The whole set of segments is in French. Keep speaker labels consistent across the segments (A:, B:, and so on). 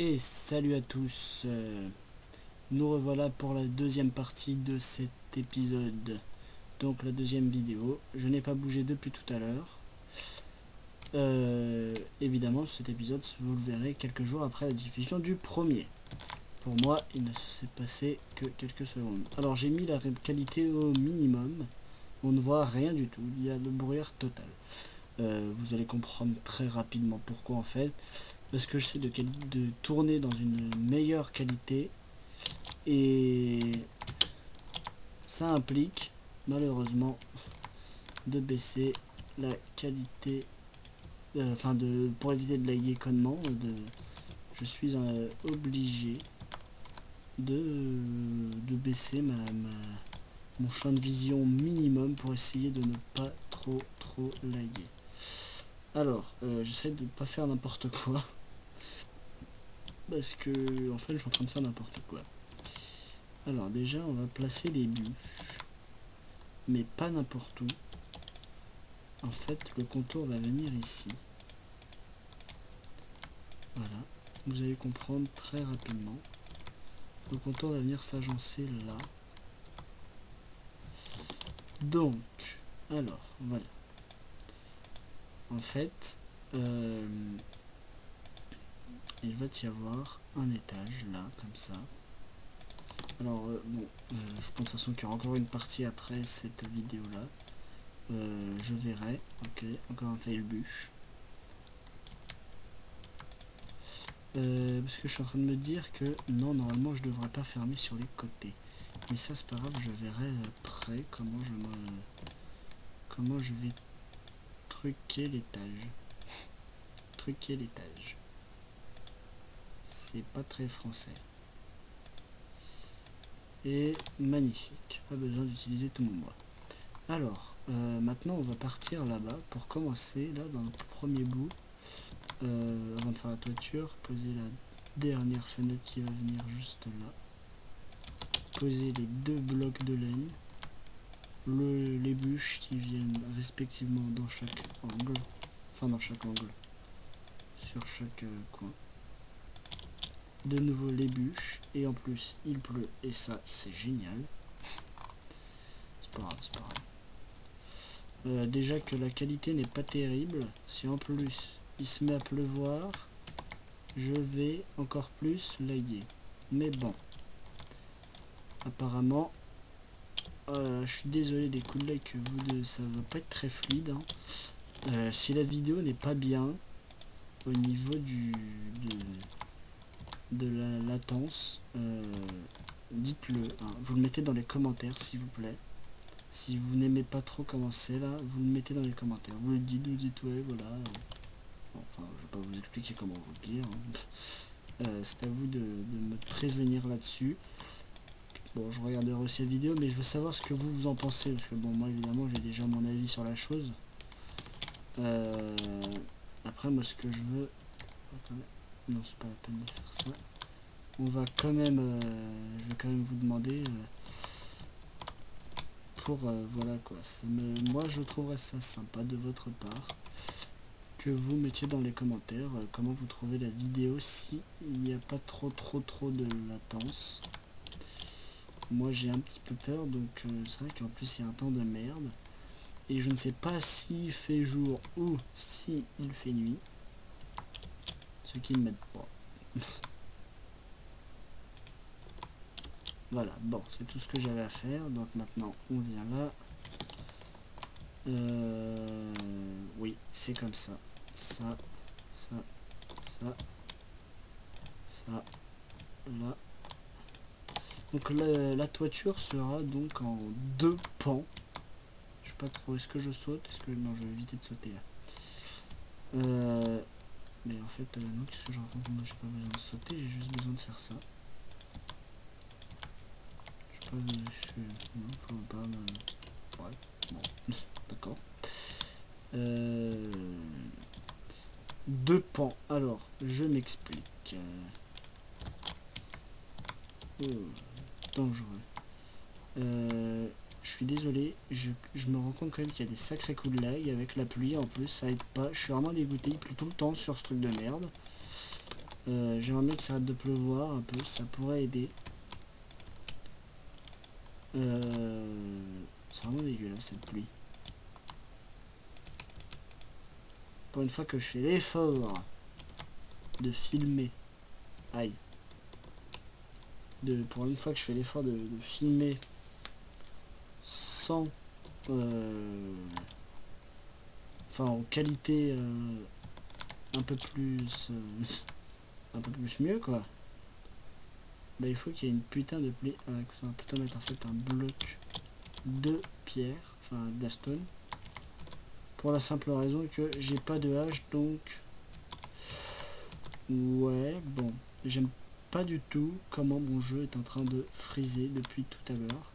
A: Et salut à tous, nous revoilà pour la deuxième partie de cet épisode, donc la deuxième vidéo. Je n'ai pas bougé depuis tout à l'heure. Évidemment cet épisode, vous le verrez quelques jours après la diffusion du premier. Pour moi, il ne s'est passé que quelques secondes. Alors j'ai mis la qualité au minimum, on ne voit rien du tout, il y a le brouillard total. Vous allez comprendre très rapidement pourquoi en fait. Parce que j'essaie de tourner dans une meilleure qualité et ça implique malheureusement de baisser la qualité, pour éviter de laguer connement, je suis obligé de baisser mon champ de vision minimum pour essayer de ne pas trop laguer. Alors j'essaie de ne pas faire n'importe quoi. Parce que en fait je suis en train de faire n'importe quoi. Alors déjà on va placer les bûches, mais pas n'importe où. En fait le contour va venir ici. Voilà, vous allez comprendre très rapidement. Le contour va venir s'agencer là. Donc, alors voilà. En fait, il va y avoir un étage là, comme ça. Alors bon, je pense de toute façon qu'il y aura encore une partie après cette vidéo là. Je verrai. Ok, encore un fail bûche. Parce que je suis en train de me dire que non, normalement je devrais pas fermer sur les côtés. Mais ça c'est pas grave, je verrai après comment je vais truquer l'étage. Truquer l'étage. C'est pas très français. Et magnifique. Pas besoin d'utiliser tout mon bois. Alors, maintenant on va partir là-bas pour commencer, là dans notre premier bout. Avant de faire la toiture, poser la dernière fenêtre qui va venir juste là. Poser les deux blocs de laine. Les bûches qui viennent respectivement dans chaque angle. Enfin dans chaque angle. Sur chaque coin. De nouveau les bûches. Et en plus il pleut. Et ça c'est génial. C'est pas grave, c'est pas grave. Déjà que la qualité n'est pas terrible. Si en plus il se met à pleuvoir, je vais encore plus laguer. Mais bon. Apparemment, je suis désolé des coups de lag que ça va pas être très fluide. Hein. Si la vidéo n'est pas bien au niveau de la latence, dites-le. Hein. Vous le mettez dans les commentaires s'il vous plaît. Si vous n'aimez pas trop comment c'est là, vous le mettez dans les commentaires. Vous le dites, vous dites ouais voilà. Bon, enfin, je vais pas vous expliquer comment vous le dire. Hein. C'est à vous de me prévenir là-dessus. Bon, je regarderai aussi la vidéo, mais je veux savoir ce que vous en pensez, parce que bon, moi évidemment j'ai déjà mon avis sur la chose. Après, moi ce que je veux... Non, c'est pas la peine de faire ça. On va quand même... je vais quand même vous demander... voilà quoi. Moi je trouverais ça sympa de votre part. Que vous mettiez dans les commentaires comment vous trouvez la vidéo, si il n'y a pas trop de latence. Moi j'ai un petit peu peur, donc c'est vrai qu'en plus il y a un temps de merde. Et je ne sais pas s'il fait jour ou si il fait nuit. Ce qui ne m'aide pas. Voilà, bon, c'est tout ce que j'avais à faire. Donc maintenant on vient là. Oui, c'est comme ça. Ça, là. Donc la toiture sera donc en deux pans. Je sais pas trop, est-ce que je saute? Est-ce que... Non, je vais éviter de sauter là. Mais en fait, non, qu'est-ce que je raconte? Moi j'ai pas besoin de sauter, j'ai juste besoin de faire ça. Je sais pas... Non, faut pas... Ouais, bon, d'accord. Deux pans, alors, je m'explique. Dangereux. Je suis désolé, je me rends compte quand même qu'il y a des sacrés coups de lag avec la pluie en plus, ça aide pas. Je suis vraiment dégoûté, il pleut tout le temps sur ce truc de merde. J'aimerais bien que ça arrête de pleuvoir un peu, ça pourrait aider. C'est vraiment dégueulasse cette pluie. Pour une fois que je fais l'effort de filmer. Aïe. Pour une fois que je fais l'effort de filmer sans... enfin en qualité un peu plus... un peu plus mieux quoi. Bah il faut qu'il y ait une putain de pluie. On va plutôt mettre en fait un bloc de pierre, enfin de la stone. Pour la simple raison que j'ai pas de hache donc... Ouais, bon. J'aime pas du tout comment mon jeu est en train de friser depuis tout à l'heure.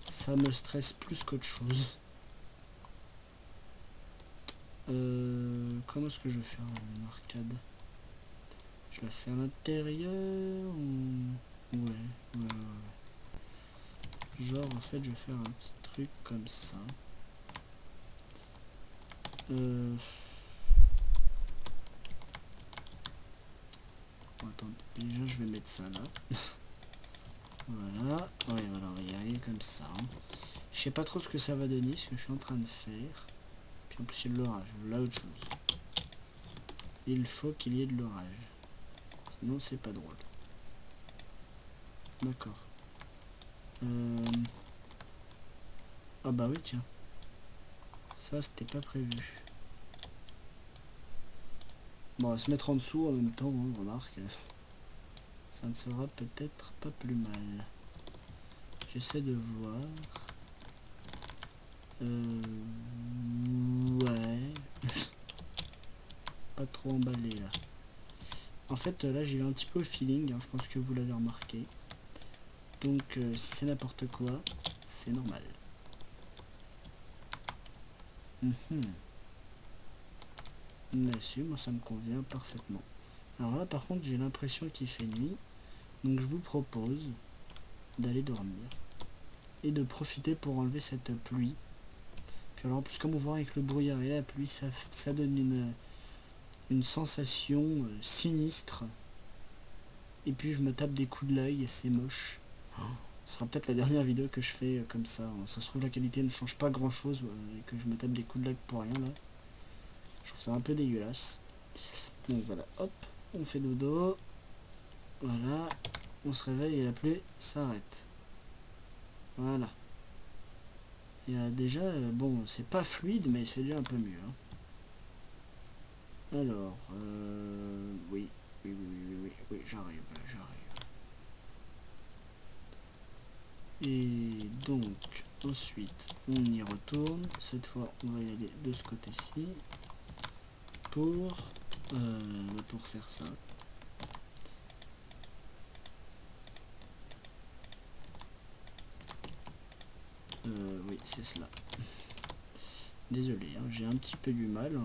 A: Ça me stresse plus qu'autre chose. Comment est-ce que je vais faire une arcade? Je la fais à l'intérieur ou... Ouais. Genre en fait je vais faire un petit truc comme ça. Attends, déjà je vais mettre ça là. Voilà, ouais voilà, on va y arriver comme ça. Je sais pas trop ce que ça va donner, ce que je suis en train de faire. Puis en plus il y a de l'orage, là autre chose. Il faut qu'il y ait de l'orage. Sinon c'est pas drôle. D'accord. Ah bah oui tiens. Ça c'était pas prévu. Bon on va se mettre en dessous en même temps, hein, remarque. Ça ne sera peut-être pas plus mal. J'essaie de voir. Ouais. Pas trop emballé là. En fait là j'y vais un petit peu au feeling, hein, je pense que vous l'avez remarqué. Donc si c'est n'importe quoi, c'est normal. Mais si, moi ça me convient parfaitement. Alors là par contre j'ai l'impression qu'il fait nuit. Donc je vous propose d'aller dormir. Et de profiter pour enlever cette pluie. Puis alors en plus comme on voit avec le brouillard et la pluie, ça donne une sensation sinistre. Et puis je me tape des coups de l'œil et c'est moche. Ce sera peut-être la dernière vidéo que je fais comme ça. Ça se trouve la qualité ne change pas grand chose et que je me tape des coups de l'œil pour rien là. Je trouve ça un peu dégueulasse. Donc voilà, hop, on fait dodo. Voilà, on se réveille et la pluie s'arrête. Voilà. Il y a déjà, bon, c'est pas fluide, mais c'est déjà un peu mieux. Hein. Alors, oui, j'arrive. Et donc, ensuite, on y retourne. Cette fois, on va y aller de ce côté-ci pour faire ça. Oui, c'est cela. Désolé, hein, j'ai un petit peu du mal.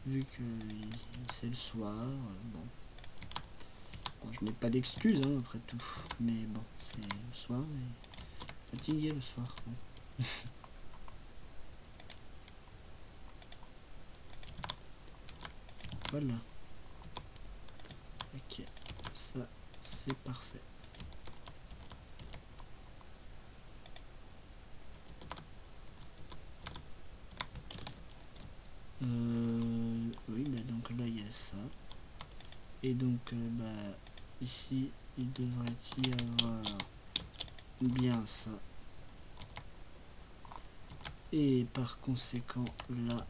A: Vu que c'est le soir, bon, je n'ai pas d'excuses hein, après tout, mais bon, c'est le soir et fatigué le soir. Bon. Voilà. Ok, ça c'est parfait. Oui, bah donc là il y a ça. Et donc bah ici il devrait y avoir bien ça. Et par conséquent là,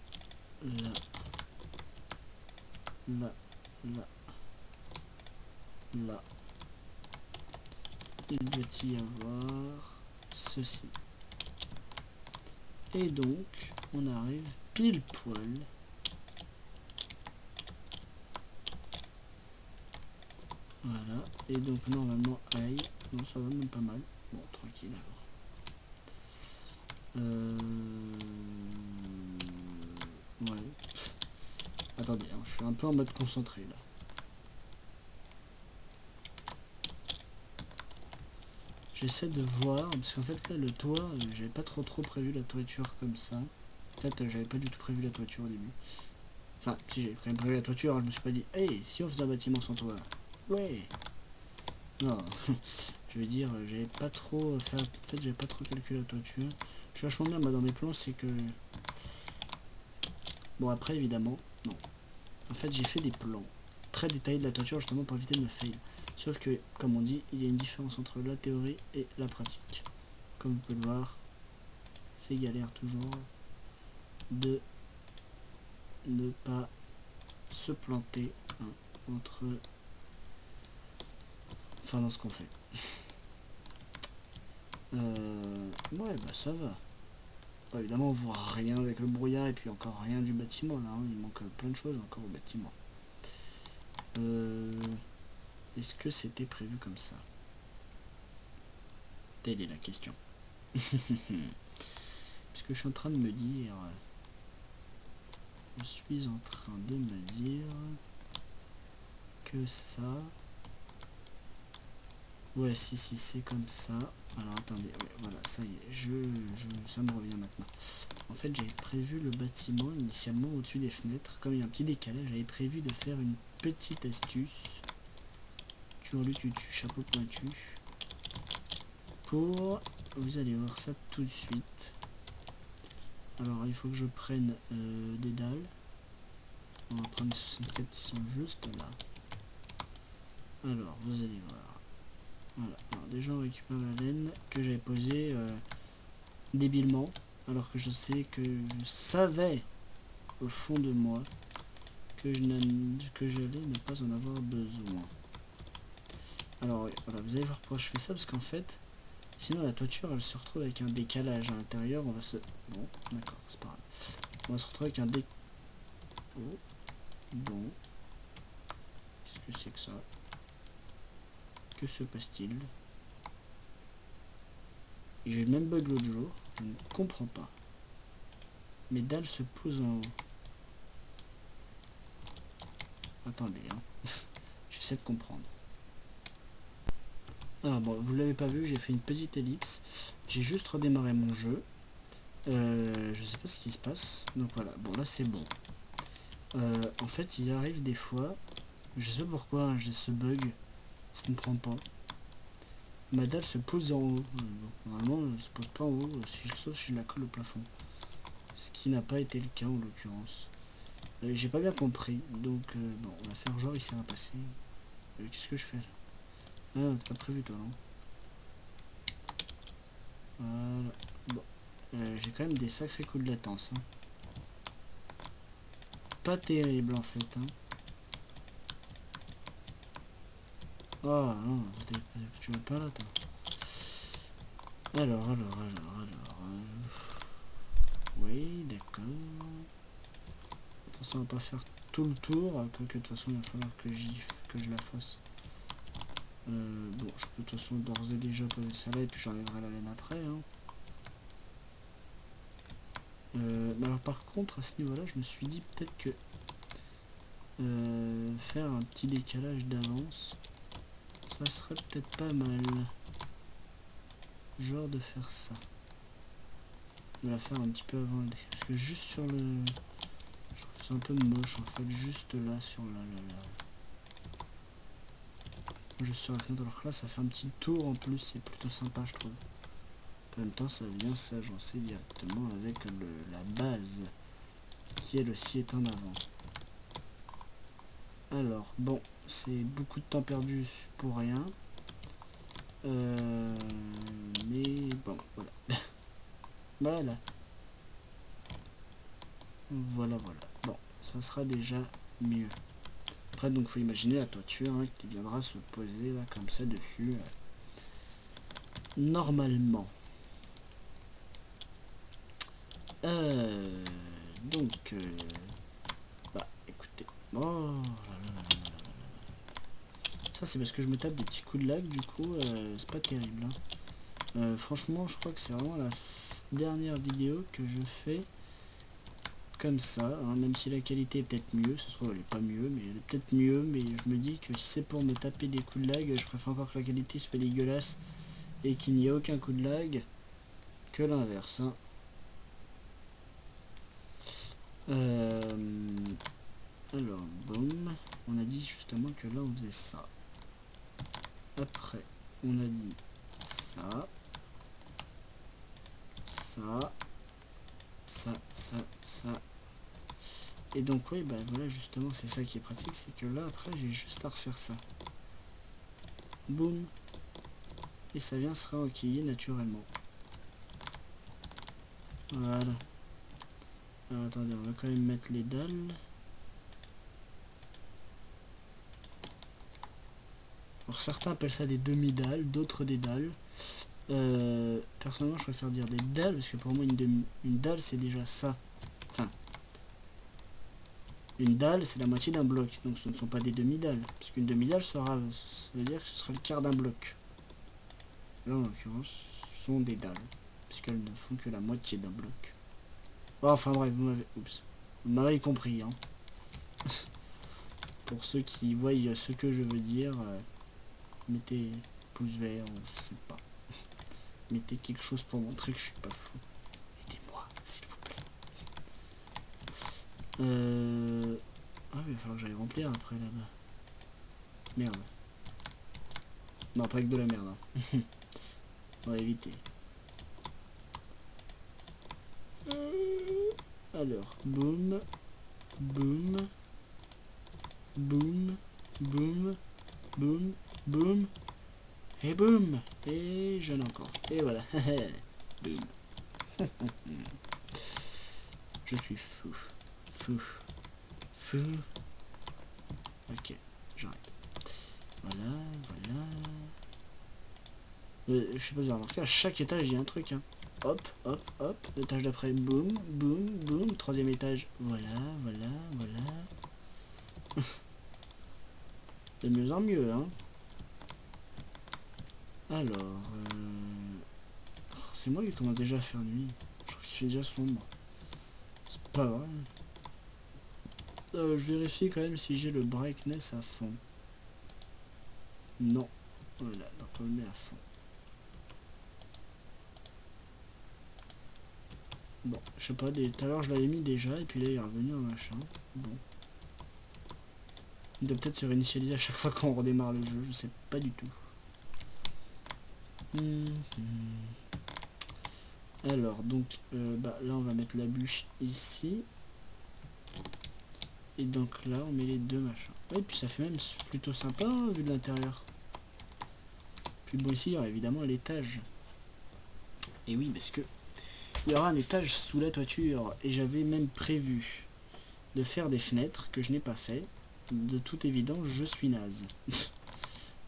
A: il doit y avoir ceci. Et donc on arrive pile poil voilà. Et donc normalement aïe, non ça va même pas mal. Bon tranquille alors. Ouais. Attendez, hein, je suis un peu en mode concentré là. J'essaie de voir, parce qu'en fait là le toit, j'avais pas trop prévu la toiture comme ça. En fait j'avais pas du tout prévu la toiture au début. Enfin, si j'ai quand même prévu la toiture, je me suis pas dit, hey, si on faisait un bâtiment sans toit. Ouais. Non, je veux dire, j'avais pas trop fait, en fait, j'avais pas trop calculé la toiture. Je suis vachement bien dans mes plans, c'est que... Bon, après, évidemment, non. En fait, j'ai fait des plans très détaillés de la toiture, justement, pour éviter de me fail. Sauf que, comme on dit, il y a une différence entre la théorie et la pratique. Comme vous pouvez le voir, c'est galère toujours de ne pas se planter hein, entre... Enfin, dans ce qu'on fait. Ouais, bah ça va. Bon, évidemment, on voit rien avec le brouillard et puis encore rien du bâtiment là. Hein. Il manque plein de choses encore au bâtiment. Est-ce que c'était prévu comme ça? Telle est la question. Puisque je suis en train de me dire... Je suis en train de me dire... Que ça... Ouais, si, c'est comme ça. Alors, attendez, ouais, voilà, ça y est, ça me revient maintenant. En fait, j'avais prévu le bâtiment initialement au-dessus des fenêtres. Comme il y a un petit décalage, j'avais prévu de faire une petite astuce. Chapeau pointu. Pour... Vous allez voir ça tout de suite. Alors, il faut que je prenne des dalles. On va prendre les 64 qui sont juste là. Alors, vous allez voir. Voilà, alors déjà on récupère la laine que j'avais posée débilement, alors que je savais au fond de moi que j'allais ne pas en avoir besoin. Alors oui, voilà, vous allez voir pourquoi je fais ça, parce qu'en fait, sinon la toiture elle se retrouve avec un décalage à l'intérieur, on va se... Bon, d'accord, c'est pas grave. On va se retrouver avec un Oh, bon. Qu'est-ce que c'est que ça? Que se passe-t-il? J'ai eu le même bug l'autre jour, je ne comprends pas. Mes dalles se posent en haut. Attendez, hein. J'essaie de comprendre. Ah bon, vous l'avez pas vu, j'ai fait une petite ellipse. J'ai juste redémarré mon jeu. Je sais pas ce qui se passe. Donc voilà, bon là c'est bon. En fait, il arrive des fois, je sais pas pourquoi hein, j'ai ce bug, je comprends pas. Ma dalle se pose en haut. Normalement, elle se pose pas en haut, sauf si je la colle au plafond. Ce qui n'a pas été le cas en l'occurrence. J'ai pas bien compris, donc bon, on va faire genre il s'est rien passé. Qu'est-ce que je fais là? Ah, t'as pas prévu toi, non? Voilà. Bon. J'ai quand même des sacrés coups de latence. Hein. Pas terrible en fait. Hein. Oh non, tu vas pas là toi. Alors. Oui, d'accord. De toute façon, on va pas faire tout le tour. Que de toute façon, il va falloir que je la fasse. Bon, je peux de toute façon d'ores et déjà poser ça là et puis j'enlèverai la laine après. Hein. Alors par contre, à ce niveau-là, je me suis dit peut-être que faire un petit décalage d'avance, ça serait peut-être pas mal. Genre de faire ça. De la faire un petit peu avant. Parce que juste sur le... Je trouve que c'est un peu moche en fait. Juste là sur la... Juste sur la fenêtre. Alors que là ça fait un petit tour en plus. C'est plutôt sympa je trouve. En même temps ça vient s'agencer directement avec la base. Qui elle aussi est en avant. Alors bon. C'est beaucoup de temps perdu pour rien. Mais bon voilà. Voilà. Voilà. Bon, ça sera déjà mieux. Après, donc, faut imaginer la toiture hein, qui viendra se poser là, comme ça, dessus. Normalement. Donc, bah, écoutez. Oh là. Ça, c'est parce que je me tape des petits coups de lag, du coup, c'est pas terrible. Hein. Franchement, je crois que c'est vraiment la dernière vidéo que je fais comme ça, hein, même si la qualité est peut-être mieux, ça se trouve elle est pas mieux, mais elle est peut-être mieux, mais je me dis que si c'est pour me taper des coups de lag, je préfère encore que la qualité soit dégueulasse et qu'il n'y ait aucun coup de lag que l'inverse. Hein. Alors, boum. On a dit justement que là, on faisait ça. Après, on a dit ça. Ça. Ça. Et donc, oui, bah voilà, justement, c'est ça qui est pratique. C'est que là, après, j'ai juste à refaire ça. Boum. Et ça vient se réenquiller naturellement. Voilà. Alors, attendez, on va quand même mettre les dalles. Alors certains appellent ça des demi-dalles, d'autres des dalles. Personnellement je préfère dire des dalles parce que pour moi une dalle c'est déjà ça. Enfin, une dalle c'est la moitié d'un bloc, donc ce ne sont pas des demi-dalles. Parce qu'une demi-dalle ça veut dire que ce sera le quart d'un bloc. Là en l'occurrence ce sont des dalles, puisqu'elles ne font que la moitié d'un bloc. Oh, enfin bref, vous m'avez compris. Hein. Pour ceux qui voient ce que je veux dire, mettez pouce vert, je sais pas. Mettez quelque chose pour montrer que je suis pas fou. Aidez-moi, s'il vous plaît. Ah oui, il va falloir que j'aille remplir après là-bas. Merde. Non, pas avec de la merde. Hein. On va éviter. Alors, boum. Boum. Boum. Boum. Boum. Boum. Et boum. Et j'en ai encore. Et voilà. Boum. Je suis fou. Fou. Fou. Ok, j'arrête. Voilà. Je sais pas si vous avez remarqué, à chaque étage il y a un truc. Hein. Hop. L'étage d'après, boum. Troisième étage, voilà. De mieux en mieux, hein. Alors, c'est moi qui commence déjà à faire nuit. Je trouve qu'il fait déjà sombre. C'est pas vrai. Je vérifie quand même si j'ai le brightness à fond. Non. Voilà, donc on le met à fond. Bon, je sais pas, tout à l'heure je l'avais mis déjà, et puis là il est revenu en machin. Bon. Il doit peut-être se réinitialiser à chaque fois qu'on redémarre le jeu, je sais pas du tout. Alors, donc, là on va mettre la bûche ici. Et donc là on met les deux machins. Et puis ça fait même plutôt sympa hein, vu de l'intérieur. Puis bon, ici il y aura évidemment l'étage. Et oui, parce que il y aura un étage sous la toiture. Et j'avais même prévu de faire des fenêtres que je n'ai pas fait. De toute évidence, je suis naze.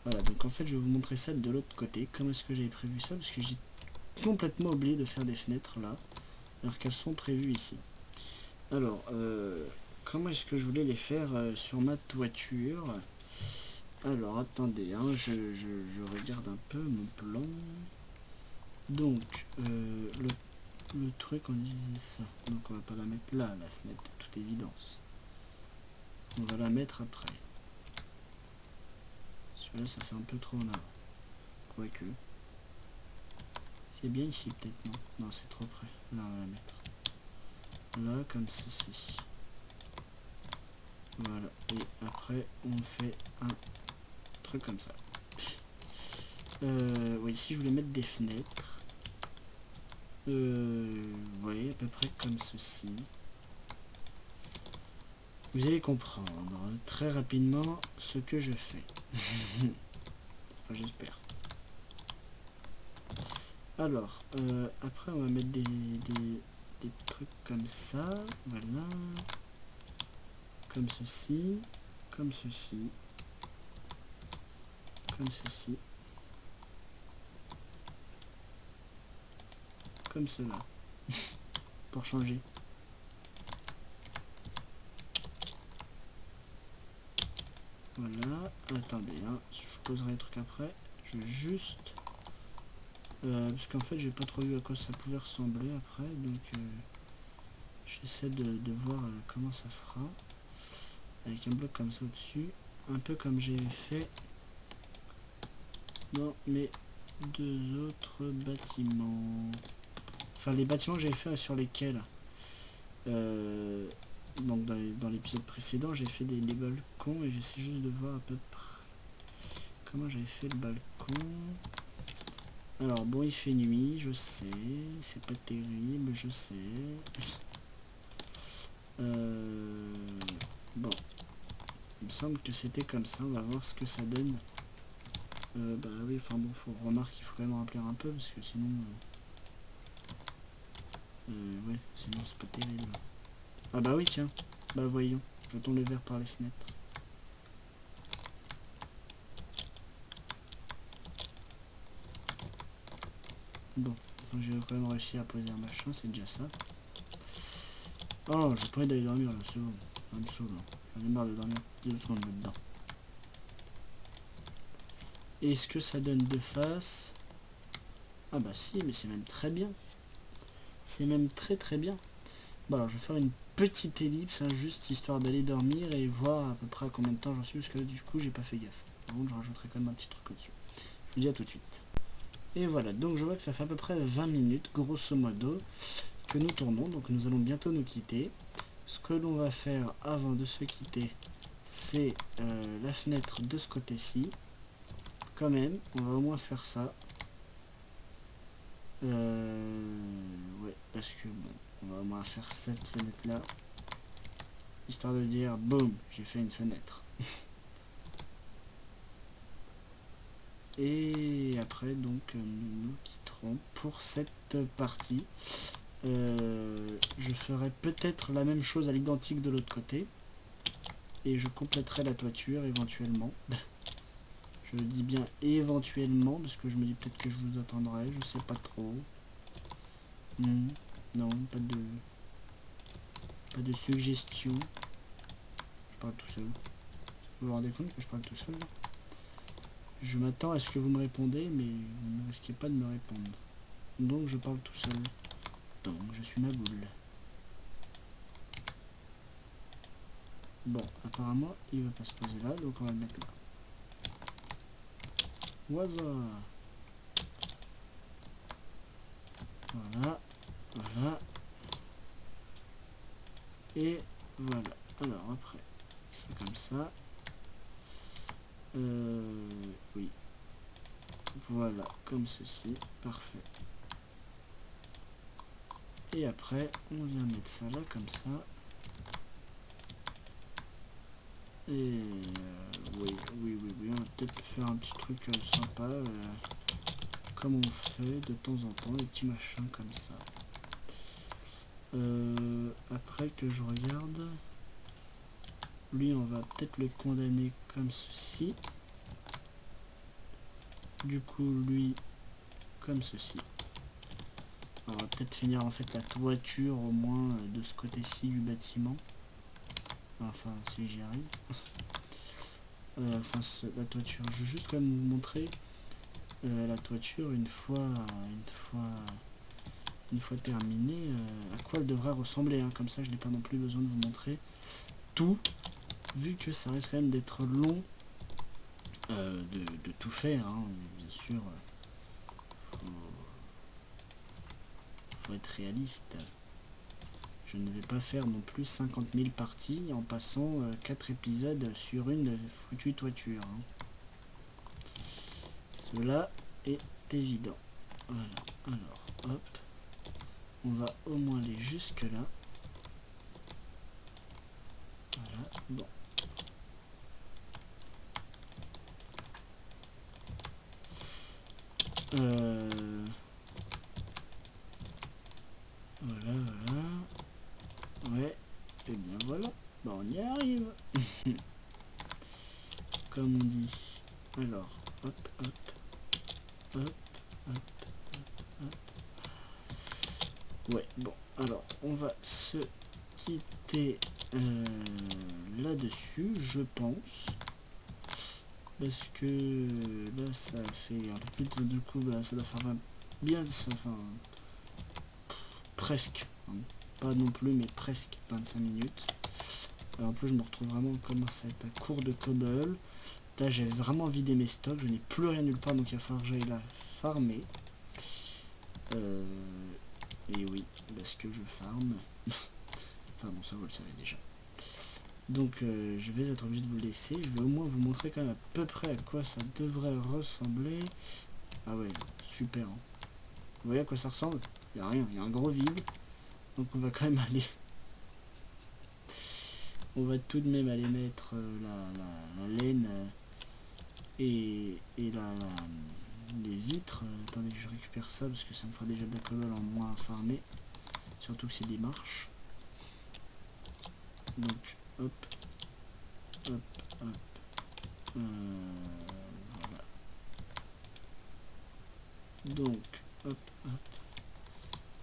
A: Voilà, donc en fait, je vais vous montrer ça de l'autre côté. Comment est-ce que j'avais prévu ça? Parce que j'ai complètement oublié de faire des fenêtres là. Alors qu'elles sont prévues ici. Alors, comment est-ce que je voulais les faire sur ma toiture? Alors, attendez, hein, je regarde un peu mon plan. Donc, le truc, on disait ça. Donc, on va pas la mettre là, la fenêtre, de toute évidence. On va la mettre après. Celui-là, ça fait un peu trop en avant. Quoique. C'est bien ici, peut-être, non? Non, c'est trop près. Là, on va la mettre. Là, comme ceci. Voilà. Et après, on fait un truc comme ça. Oui, ici, je voulais mettre des fenêtres. Oui, à peu près comme ceci. Vous allez comprendre très rapidement ce que je fais. Enfin, j'espère. Alors, après, on va mettre des trucs comme ça. Voilà. Comme ceci. Comme ceci. Comme ceci. Comme cela. Pour changer. Voilà. Attendez, hein. Je poserai les trucs après. Je vais juste... parce qu'en fait, j'ai pas trop vu à quoi ça pouvait ressembler après. Donc, j'essaie de voir comment ça fera. Avec un bloc comme ça au-dessus. Un peu comme j'ai fait dans mes deux autres bâtiments. Enfin, les bâtiments que j'avais fait sur lesquels Donc dans l'épisode précédent, j'ai fait des balcons et j'essaie juste de voir à peu près comment j'avais fait le balcon. Alors bon, il fait nuit, je sais, c'est pas terrible, je sais. Bon, il me semble que c'était comme ça, on va voir ce que ça donne. Bah oui, enfin bon, faut remarquer, il faut quand même remplir un peu parce que sinon... ouais, sinon c'est pas terrible. Ah bah oui, tiens, bah voyons, jetons le verre par les fenêtres. Bon, donc j'ai quand même réussi à poser un machin, c'est déjà ça. Oh, j'ai pas envie d'aller dormir là, c'est bon, ça me saoule. J'en ai marre de dormir 2 secondes là-dedans. Est-ce que ça donne de face? Ah bah si, mais c'est même très bien. C'est même très très bien. Bon alors je vais faire une petite ellipse, hein, juste histoire d'aller dormir et voir à peu près à combien de temps j'en suis, parce que là du coup j'ai pas fait gaffe. Par contre je rajouterai quand même un petit truc au-dessus. Je vous dis à tout de suite. Et voilà, donc je vois que ça fait à peu près 20 minutes, grosso modo, que nous tournons, donc nous allons bientôt nous quitter. Ce que l'on va faire avant de se quitter, c'est la fenêtre de ce côté-ci. Quand même, on va au moins faire ça. Ouais, parce que bon, on va au moins faire cette fenêtre-là. Histoire de dire, boum, j'ai fait une fenêtre. Et après, donc, nous nous quitterons pour cette partie. Je ferai peut-être la même chose à l'identique de l'autre côté. Et je compléterai la toiture éventuellement. Je dis bien éventuellement, parce que je me dis peut-être que je vous attendrai, je sais pas trop. Non, pas de suggestion. Je parle tout seul. Vous vous rendez compte que je parle tout seul là? Je m'attends à ce que vous me répondez, mais vous ne risquez pas de me répondre. Donc je parle tout seul. Donc je suis ma boule. Bon, apparemment il va pas se poser là, donc on va le mettre là. Oiseau. Voilà, voilà. Et voilà. Alors après, c'est comme ça. Oui. Voilà, comme ceci. Parfait. Et après, on vient mettre ça là, comme ça. Et oui, on va peut-être faire un petit truc sympa. Comme on fait de temps en temps, des petits machins comme ça. Après que je regarde, lui on va peut-être le condamner comme ceci. Du coup lui comme ceci. On va peut-être finir en fait la toiture au moins de ce côté-ci du bâtiment. Enfin si j'y arrive. Enfin la toiture. Je veux juste quand même vous montrer la toiture une fois terminée, à quoi elle devrait ressembler, hein. Comme ça je n'ai pas non plus besoin de vous montrer tout, vu que ça risque quand même d'être long de tout faire, hein. Bien sûr, faut être réaliste. Je ne vais pas faire non plus 50 000 parties en passant 4 épisodes sur une foutue toiture, hein. Cela est évident. Voilà, alors hop, on va au moins aller jusque là. Voilà, bon. Voilà. Ouais, et bien voilà. Bah on y arrive. Comme on dit. Alors, hop. Ouais, bon. Alors, on va se quitter là-dessus, je pense. Parce que là, ça fait un peu plus de coup, bah, ça doit faire bien, enfin, presque, hein. Pas non plus, mais presque 25 minutes. En plus, je me retrouve vraiment comme ça être à court de cobble. Là, j'ai vraiment vidé mes stocks, je n'ai plus rien nulle part, donc il va falloir que j'aille la farmer. Et oui, parce que je farm. Enfin bon, ça vous le savez déjà. Donc je vais être obligé de vous laisser. Je vais au moins vous montrer quand même à peu près à quoi ça devrait ressembler. Ah ouais, super. Hein. Vous voyez à quoi ça ressemble? Il n'y a rien, il y a un gros vide. Donc on va quand même aller... On va tout de même aller mettre la laine et les vitres. Attendez que je récupère ça parce que ça me fera déjà de la cobble en moins à farmer. Surtout que c'est des marches. Donc hop, hop, hop. Voilà. Donc hop, hop.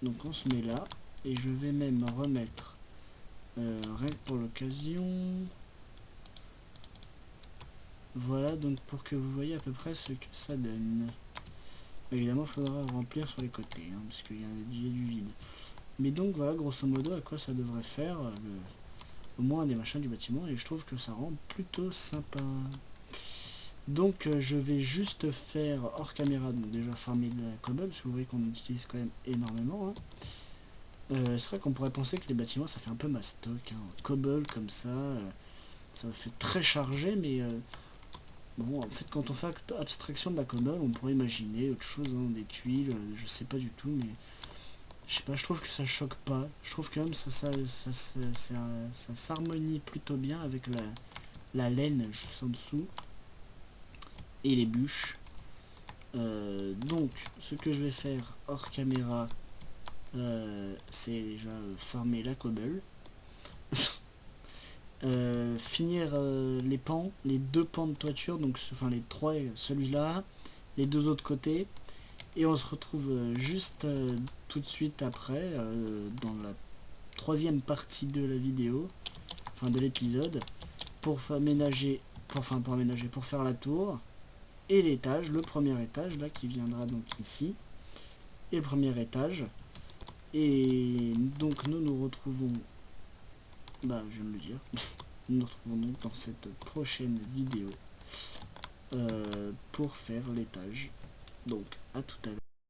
A: Donc on se met là. Et je vais même remettre rien que pour l'occasion. Voilà, donc pour que vous voyez à peu près ce que ça donne. Évidemment, il faudra remplir sur les côtés, hein, parce qu'il y a du vide. Mais donc voilà, grosso modo, à quoi ça devrait faire, au moins des machins du bâtiment, et je trouve que ça rend plutôt sympa. Donc je vais juste faire hors caméra, donc déjà farmer de la cobble, parce que vous voyez qu'on utilise quand même énormément. Hein. C'est vrai qu'on pourrait penser que les bâtiments, ça fait un peu mastoc, hein, cobble comme ça fait très chargé, mais... bon, en fait, quand on fait abstraction de la cobble, on pourrait imaginer autre chose, hein, des tuiles, je sais pas du tout, mais je sais pas, je trouve que ça choque pas. Je trouve quand même ça s'harmonie plutôt bien avec la laine juste en dessous et les bûches. Donc, ce que je vais faire hors caméra, c'est déjà farmer la cobble. Finir les pans, les deux pans de toiture, donc enfin les trois, celui-là, les deux autres côtés, et on se retrouve juste tout de suite après dans la troisième partie de la vidéo, enfin de l'épisode, pour aménager, pour faire la tour et l'étage, le premier étage là qui viendra donc ici, et le premier étage, et donc nous nous retrouvons, bah je vais me le dire. Nous nous retrouvons donc dans cette prochaine vidéo pour faire l'étage. Donc à tout à l'heure.